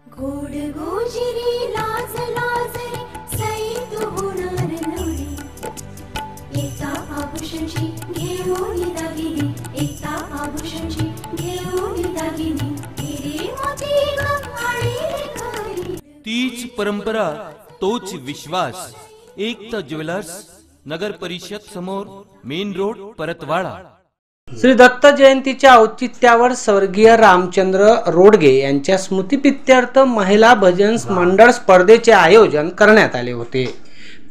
गोड गोजिरी लाज लाज रे सई तू होणार नवरी एका आभूषणची घेऊन दागिनी एका आभूषणची घेऊन दागिनी हिरे मोती गंगाळी घरी तीच परंपरा तोच विश्वास एकता ज्वेलर्स नगर परिषद समोर मेन रोड परतवाडा। श्री दत्त जयंतीच्या औचित्यावर स्वर्गीय रामचंद्र रोडगे यांच्या स्मृतिप्रीत्यर्थ महिला भजन मंडळ स्पर्धेचे आयोजन करण्यात आले होते।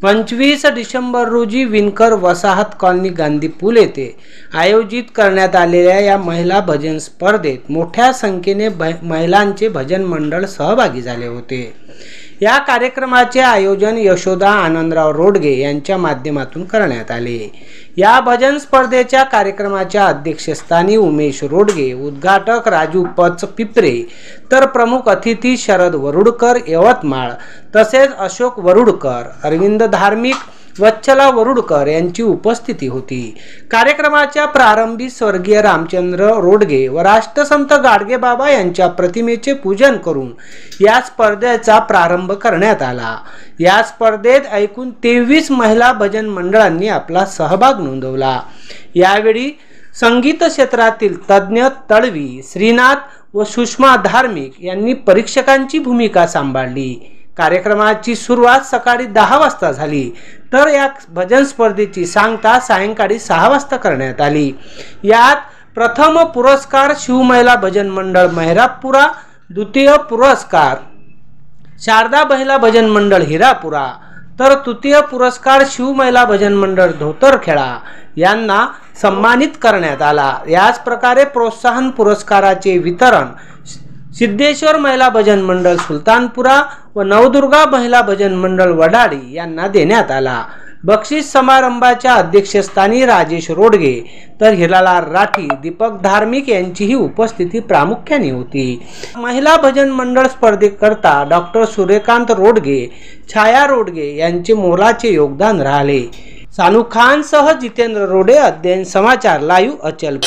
25 डिसेंबर रोजी विनकर वसाहत कॉलनी गांधी पूल येथे आयोजित करण्यात आलेल्या या महिला भजन स्पर्धेत मोठ्या संख्येने महिलांचे भजन मंडळ सहभागी झाले होते। या कार्यक्रमाचे आयोजन यशोदा आनंदराव रोडगे यांच्या माध्यमातून करण्यात आले। या भजन स्पर्धेच्या कार्यक्रमाच्या अध्यक्षस्थानी उमेश रोडगे, उद्घाटक राजू पच पिपरे, तर प्रमुख अतिथी शरद वरुडकर यवतमाळ तसेच अशोक वरुडकर, अरविंद धार्मिक, वच्छला वरुडकर यांची उपस्थिती होती। कार्यक्रमाच्या प्रारंभी स्वर्गीय रामचंद्र रोडगे व राष्ट्रसंत गाडगेबाबा यांच्या प्रतिमेचे पूजन करून या स्पर्धेचा प्रारंभ करण्यात आला। या स्पर्धेत एकूण 23 महिला भजन मंडळांनी आपला सहभाग नोंदवला। यावेळी संगीत क्षेत्रातील तज्ञ तळवी, श्रीनाथ व सुषमा धार्मिक यांनी परीक्षकांची भूमिका सांभाळली। कार्यक्रमाची सुरुवात सकाळी 10 वाजता झाली, तर या भजन स्पर्धेची सांगता सायंकाळी 6 वाजता करण्यात आली। यात प्रथम पुरस्कार शिव महिला भजन मंडळ मेहरापुरा, द्वितीय पुरस्कार शारदा महिला भजन मंडळ हिरापुरा, तर तृतीय पुरस्कार शिव महिला भजन मंडळ धोतरखेडा यांना सन्मानित करण्यात आला। याच प्रकारे प्रोत्साहन पुरस्काराचे वितरण सिद्धेश्वर महिला भजन मंडळ सुलतानपुरा व नवदुर्गा महिला भजन मंडळ वडाळी यांना देण्यात आला। बक्षीस समारंभाच्या अध्यक्षस्थानी राजेश रोडगे, तर हिरालाल राठी, दीपक धार्मिक यांचीही उपस्थिती प्रामुख्याने होती। महिला भजन मंडळ स्पर्धेकरता डॉक्टर सूर्यकांत रोडगे, छाया रोडगे यांचे मोलाचे योगदान राहिले। सानू खान सह जितेंद्र रोडे, अध्ययन समाचार लाईव्ह अचल।